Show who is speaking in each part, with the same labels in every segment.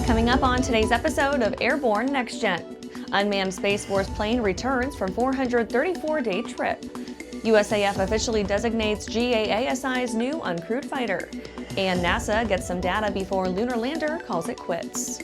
Speaker 1: Coming up on today's episode of Airborne-NextGen, unmanned Space Force plane returns from 434-day trip. USAF officially designates GA-ASI's new uncrewed fighter. And NASA gets some data before lunar lander calls it quits.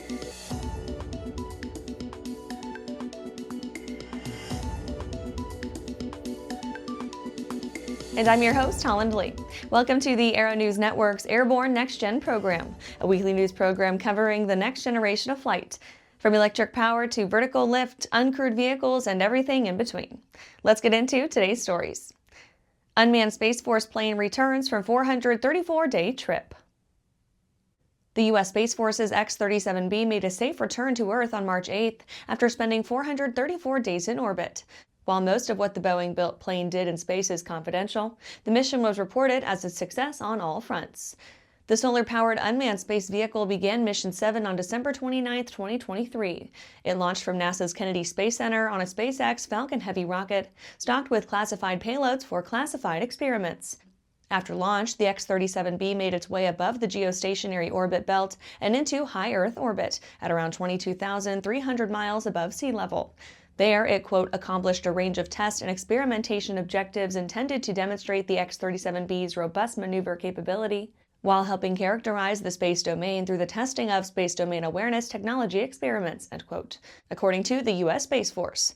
Speaker 1: And I'm your host, Holland Lee. Welcome to the Aero-News Network's Airborne-NextGen program, a weekly news program covering the next generation of flight, from electric power to vertical lift, uncrewed vehicles, and everything in between. Let's get into today's stories. Unmanned Space Force plane returns from 434-day trip. The U.S. Space Force's X-37B made a safe return to Earth on March 8th after spending 434 days in orbit. While most of what the Boeing-built plane did in space is confidential, the mission was reported as a success on all fronts. The solar-powered unmanned space vehicle began Mission 7 on December 29, 2023. It launched from NASA's Kennedy Space Center on a SpaceX Falcon Heavy rocket, stocked with classified payloads for classified experiments. After launch, the X-37B made its way above the geostationary orbit belt and into high Earth orbit at around 22,300 miles above sea level. There, it, quote, accomplished a range of test and experimentation objectives intended to demonstrate the X-37B's robust maneuver capability, while helping characterize the space domain through the testing of space domain awareness technology experiments, end quote, according to the U.S. Space Force.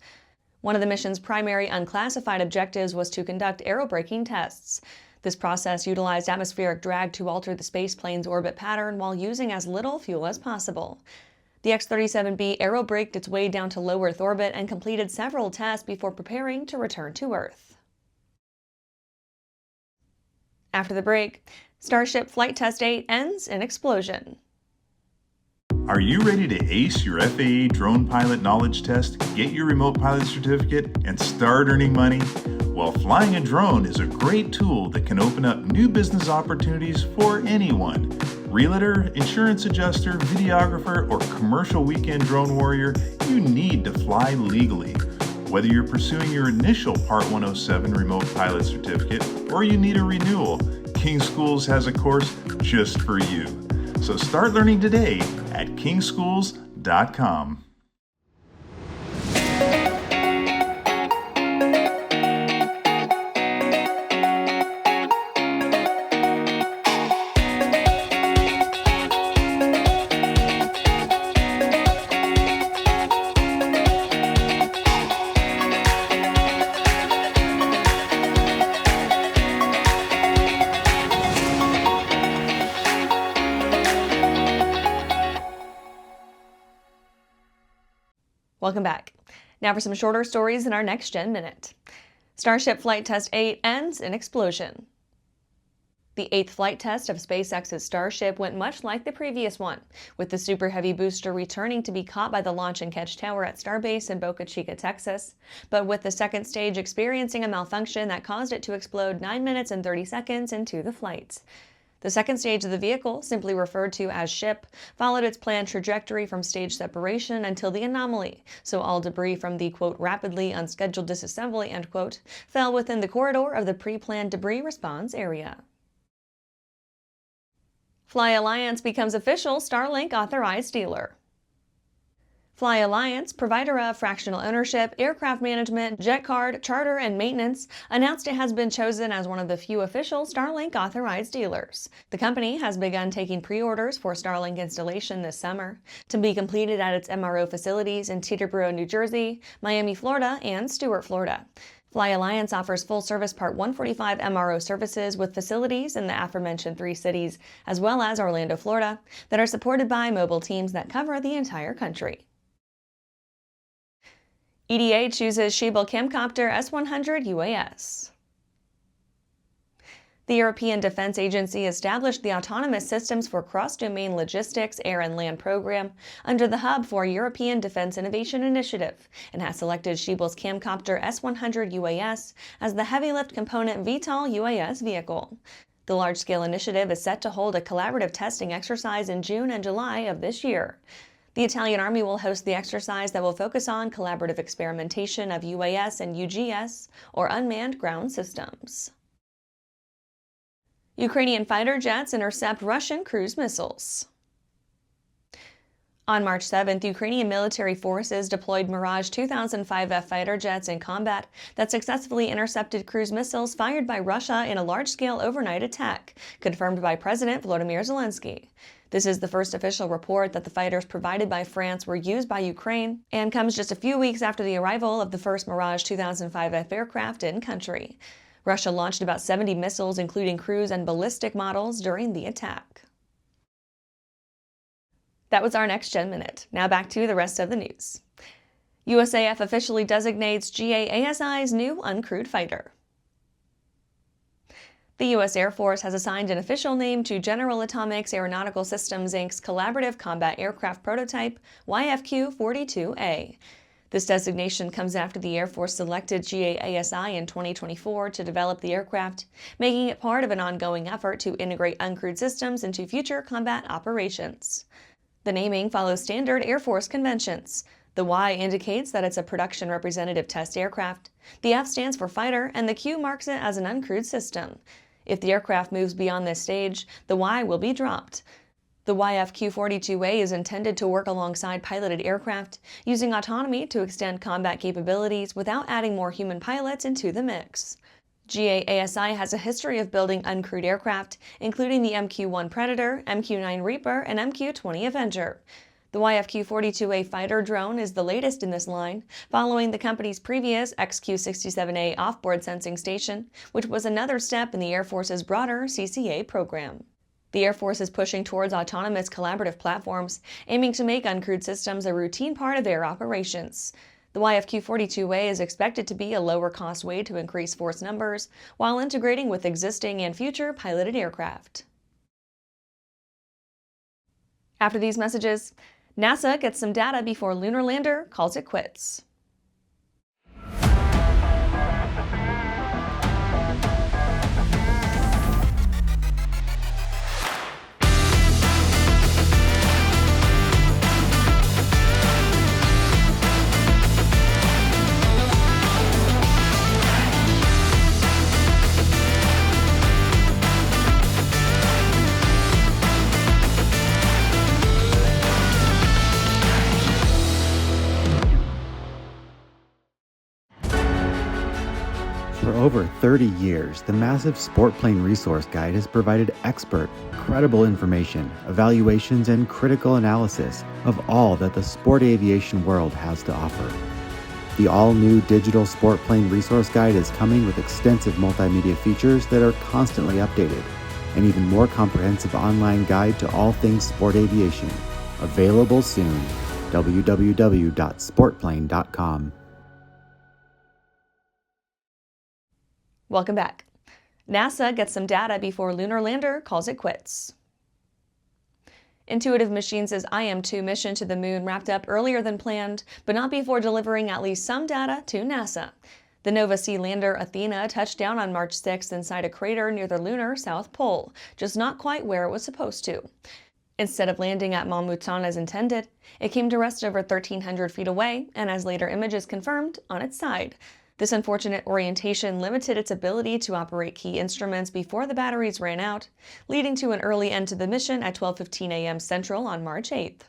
Speaker 1: One of the mission's primary unclassified objectives was to conduct aerobraking tests. This process utilized atmospheric drag to alter the spaceplane's orbit pattern while using as little fuel as possible. The X-37B aerobraked its way down to low Earth orbit and completed several tests before preparing to return to Earth. After the break, Starship Flight Test 8 ends in explosion.
Speaker 2: Are you ready to ace your FAA drone pilot knowledge test, get your remote pilot certificate, and start earning money? Well, flying a drone is a great tool that can open up new business opportunities for anyone. Realtor, insurance adjuster, videographer, or commercial weekend drone warrior, you need to fly legally. Whether you're pursuing your initial Part 107 remote pilot certificate or you need a renewal, King Schools has a course just for you. So start learning today at kingschools.com.
Speaker 1: Welcome back. Now for some shorter stories in our Next Gen Minute. Starship Flight Test 8 ends in explosion. The 8th flight test of SpaceX's Starship went much like the previous one, with the Super Heavy booster returning to be caught by the launch and catch tower at Starbase in Boca Chica, Texas, but with the second stage experiencing a malfunction that caused it to explode 9 minutes and 30 seconds into the flight. The second stage of the vehicle, simply referred to as Ship, followed its planned trajectory from stage separation until the anomaly, so all debris from the, quote, rapidly unscheduled disassembly, end quote, fell within the corridor of the pre-planned debris response area. Fly Alliance becomes official Starlink authorized dealer. Fly Alliance, provider of fractional ownership, aircraft management, jet card, charter, and maintenance, announced it has been chosen as one of the few official Starlink authorized dealers. The company has begun taking pre-orders for Starlink installation this summer, to be completed at its MRO facilities in Teterboro, New Jersey, Miami, Florida, and Stuart, Florida. Fly Alliance offers full-service Part 145 MRO services with facilities in the aforementioned 3 cities, as well as Orlando, Florida, that are supported by mobile teams that cover the entire country. EDA chooses Schiebel CAMCOPTER S-100 UAS. The European Defense Agency established the Autonomous Systems for Cross-Domain Logistics Air and Land program under the Hub for European Defense Innovation Initiative and has selected Schiebel's CAMCOPTER S-100 UAS as the heavy-lift component VTOL UAS vehicle. The large-scale initiative is set to hold a collaborative testing exercise in June and July of this year. The Italian Army will host the exercise that will focus on collaborative experimentation of UAS and UGS, or unmanned ground systems. Ukrainian fighter jets intercept Russian cruise missiles. On March 7th, Ukrainian military forces deployed Mirage 2005F fighter jets in combat that successfully intercepted cruise missiles fired by Russia in a large-scale overnight attack, confirmed by President Volodymyr Zelensky. This is the first official report that the fighters provided by France were used by Ukraine, and comes just a few weeks after the arrival of the first Mirage 2005F aircraft in country. Russia launched about 70 missiles, including cruise and ballistic models, during the attack. That was our Next Gen Minute. Now back to the rest of the news. USAF officially designates GA-ASI's new uncrewed fighter. The U.S. Air Force has assigned an official name to General Atomics Aeronautical Systems, Inc.'s Collaborative Combat Aircraft Prototype, YFQ-42A. This designation comes after the Air Force selected GA-ASI in 2024 to develop the aircraft, making it part of an ongoing effort to integrate uncrewed systems into future combat operations. The naming follows standard Air Force conventions. The Y indicates that it's a production representative test aircraft, the F stands for fighter, and the Q marks it as an uncrewed system. If the aircraft moves beyond this stage, the Y will be dropped. The YFQ-42A is intended to work alongside piloted aircraft, using autonomy to extend combat capabilities without adding more human pilots into the mix. GA-ASI has a history of building uncrewed aircraft, including the MQ-1 Predator, MQ-9 Reaper, and MQ-20 Avenger. The YFQ-42A fighter drone is the latest in this line, following the company's previous XQ-67A offboard sensing station, which was another step in the Air Force's broader CCA program. The Air Force is pushing towards autonomous collaborative platforms, aiming to make uncrewed systems a routine part of air operations. The YFQ-42A is expected to be a lower-cost way to increase force numbers, while integrating with existing and future piloted aircraft. After these messages, NASA gets some data before lunar lander calls it quits.
Speaker 3: For over 30 years, the massive Sport Plane Resource Guide has provided expert, credible information, evaluations, and critical analysis of all that the sport aviation world has to offer. The all-new digital Sport Plane Resource Guide is coming with extensive multimedia features that are constantly updated, an even more comprehensive online guide to all things sport aviation. Available soon. www.sportplane.com.
Speaker 1: Welcome back. NASA gets some data before lunar lander calls it quits. Intuitive Machines' IM-2 mission to the moon wrapped up earlier than planned, but not before delivering at least some data to NASA. The Nova-C lander Athena touched down on March 6th inside a crater near the lunar South Pole, just not quite where it was supposed to. Instead of landing at Montmouton as intended, it came to rest over 1,300 feet away, and as later images confirmed, on its side. This unfortunate orientation limited its ability to operate key instruments before the batteries ran out, leading to an early end to the mission at 12:15 a.m. Central on March 8th.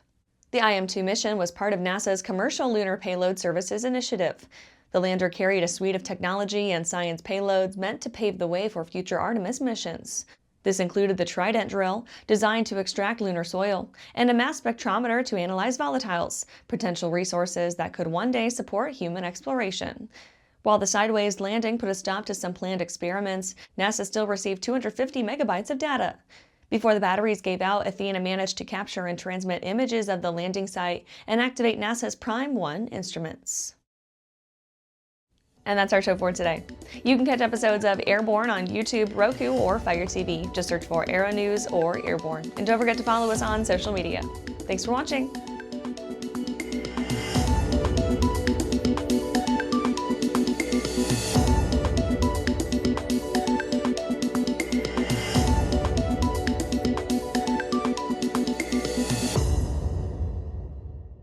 Speaker 1: The IM-2 mission was part of NASA's Commercial Lunar Payload Services initiative. The lander carried a suite of technology and science payloads meant to pave the way for future Artemis missions. This included the Trident drill, designed to extract lunar soil, and a mass spectrometer to analyze volatiles, potential resources that could one day support human exploration. While the sideways landing put a stop to some planned experiments, NASA still received 250 megabytes of data. Before the batteries gave out, Athena managed to capture and transmit images of the landing site and activate NASA's Prime 1 instruments. And that's our show for today. You can catch episodes of Airborne on YouTube, Roku, or Fire TV. Just search for Aero-News or Airborne. And don't forget to follow us on social media. Thanks for watching.